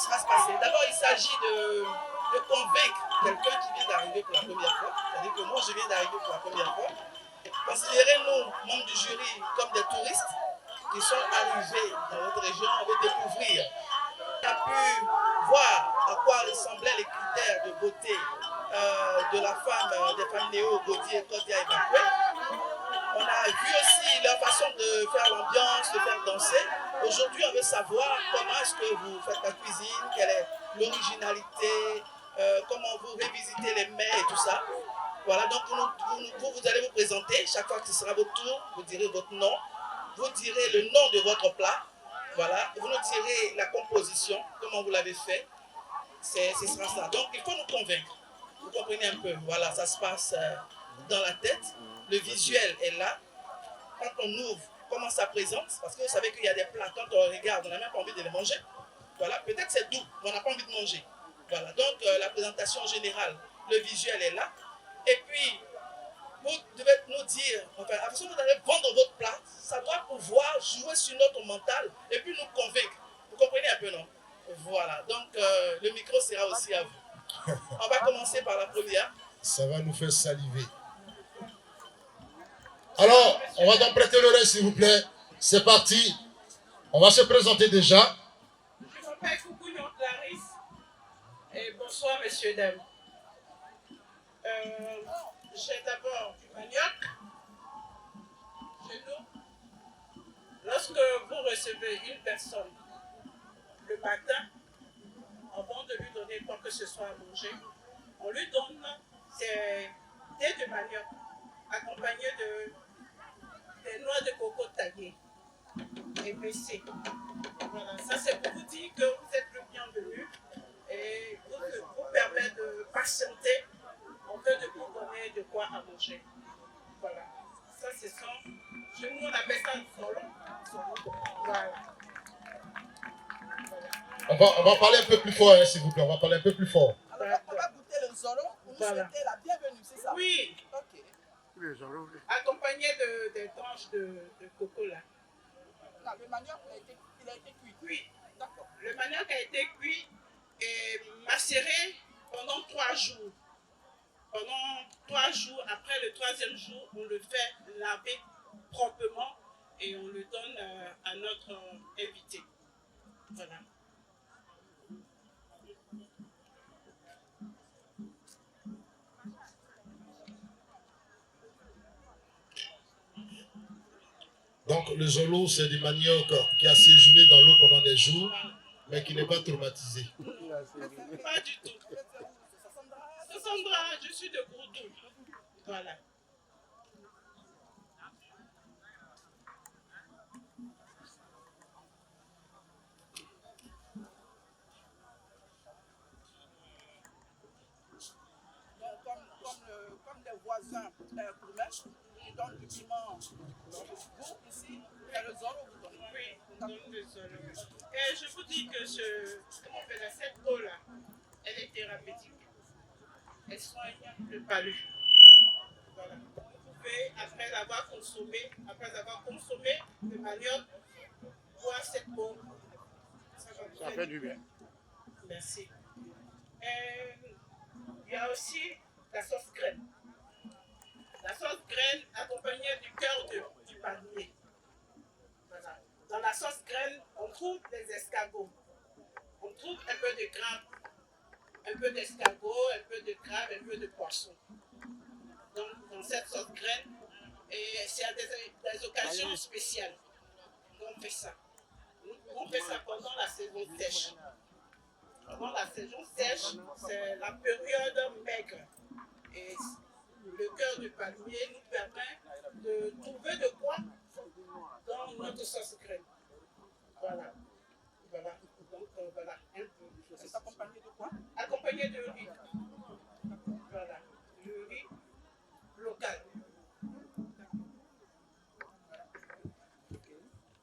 ça va se passer? D'abord, il s'agit de convaincre quelqu'un qui vient d'arriver pour la première fois. C'est-à-dire que moi, je viens d'arriver pour la première fois. Considérez-nous, membres du jury, comme des touristes qui sont arrivés dans notre région, on veut découvrir. On a pu voir à quoi ressemblaient les critères de beauté de la femme, des femmes Néo, Gaudier, Kodia et Bakwe. On a vu aussi leur façon de faire l'ambiance, de faire danser. Aujourd'hui, on veut savoir comment est-ce que vous faites la cuisine, quelle est l'originalité, comment vous révisitez les mets et tout ça. Voilà, donc vous allez vous présenter. Chaque fois que ce sera votre tour, vous direz votre nom. Vous direz le nom de votre plat. Voilà, vous nous direz la composition, comment vous l'avez fait. Ce sera ça. Donc, il faut nous convaincre. Vous comprenez un peu. Voilà, ça se passe dans la tête. Le visuel est là. Quand on ouvre, comment ça présente. Parce que vous savez qu'il y a des plats, quand on regarde, on n'a même pas envie de les manger. Voilà, peut-être c'est doux, mais on n'a pas envie de manger. Voilà, donc la présentation générale, le visuel est là. Et puis, vous devez nous dire, enfin, à façon vous allez vendre votre plat, ça doit pouvoir jouer sur notre mental et puis nous convaincre. Vous comprenez un peu, non? Voilà, donc le micro sera aussi à vous. On va commencer par la première. Ça va nous faire saliver. Alors, on va donc prêter l'oreille, s'il vous plaît. C'est parti. On va se présenter déjà. Je m'appelle Koukounon Clarisse. Et bonsoir, messieurs, dames. J'ai d'abord du manioc chez nous. Lorsque vous recevez une personne le matin, avant de lui donner quoi que ce soit à manger, on lui donne des thés de manioc accompagnés des noix de coco taillées et baissées. Voilà, ça c'est pour vous dire que vous êtes le bienvenu et vous permet de patienter en fait de vous donner de quoi à manger. Voilà, ça ce sont, chez nous on appelle ça solo. Voilà. On va parler un peu plus fort, hein, s'il vous plaît. On va parler un peu plus fort. Alors, on va goûter le zolo pour nous souhaiter la bienvenue, c'est ça? Oui. Ok. Accompagné des tranches de coco là. Non, le manioc, il a été cuit. Oui. D'accord. Le manioc a été cuit et macéré pendant 3 jours. Pendant 3 jours, après le 3e jour, on le fait laver proprement et on le donne à notre invité. Voilà. Donc, le zolo, c'est du manioc qui a séjourné dans l'eau pendant des jours, mais qui n'est pas traumatisé. Pas du tout. Sandra, je suis de Gourdou. Voilà. Comme les voisins Kourmèche, ils donnent du piment. Vous, ici, il y a le zolo, vous donnez. Oui, on donne le zolo. Et je vous dis que cette eau-là, elle est thérapeutique. Elle soigne le palu. Voilà. Vous pouvez, après avoir consommé le manioc, boire cette eau. Ça fait du bien. Merci. Il y a aussi la sauce graine. La sauce graine accompagnée du cœur du palmier. Voilà. Dans la sauce graine, on trouve des escargots. On trouve un peu de crabe, un peu d'escargot, un peu de crabe, un peu de poisson. Donc, dans cette sauce graine, et c'est à des occasions spéciales qu'on fait ça. On fait ça pendant la saison sèche. Pendant la saison sèche, c'est la période maigre. Et le cœur du palmier nous permet de trouver de quoi dans notre sauce graine. Voilà. Voilà. Donc, voilà. Un peu. C'est accompagné de quoi? Accompagné de riz. Voilà. Le riz local.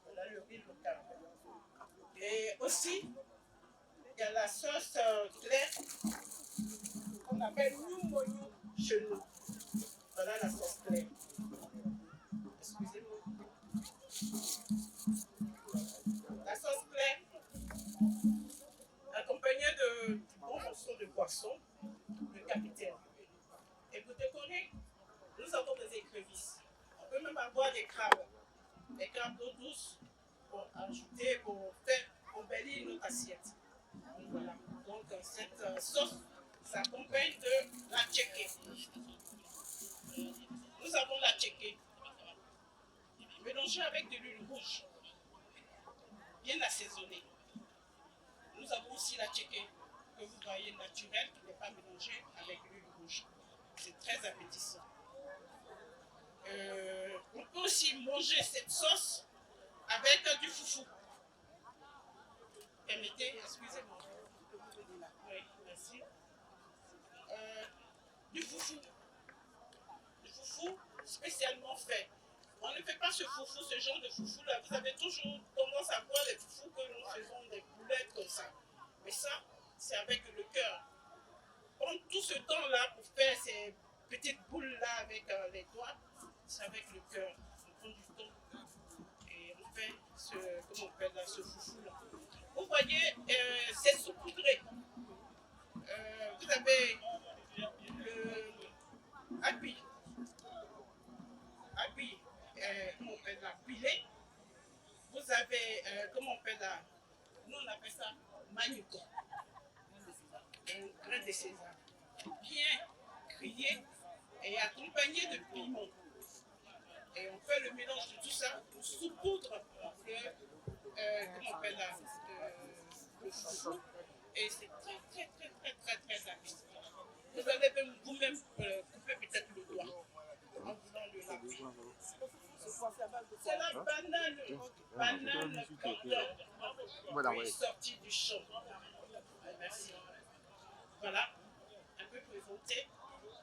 Voilà le riz local. Et aussi, il y a la sauce claire qu'on appelle Noumonou chez nous. Voilà la sauce claire. Excusez-moi. La sauce claire assaisonner. Nous avons aussi la tchéké, que vous voyez naturelle, qui n'est pas mélangée avec l'huile rouge. C'est très appétissant. On peut aussi manger cette sauce avec du foufou. Permettez, excusez-moi. Oui, merci. Du foufou. Du foufou spécialement fait. On ne fait pas ce foufou, ce genre de foufou là. Vous avez toujours tendance à voir les foufous que nous faisons, des boulettes comme ça. Mais ça, c'est avec le cœur. Prendre tout ce temps-là pour faire ces petites boules-là avec les doigts, c'est avec le cœur. On prend du temps et on fait ce, comment on appelle là, ce foufou-là. Vous voyez, c'est saupoudré. Vous avez le aiguille, comment on appelle là, pilé. Vous avez, comment on appelle là, nous on appelle ça manioc, un grain de sésame, bien grillé et accompagné de piment. Et on fait le mélange de tout ça pour saupoudre comment on appelle là, le foufou. Et c'est très appétissant. Vous allez vous-même couper peut-être le doigt en voulant le laver. C'est la banane cordon qui est sortie du champ. Merci.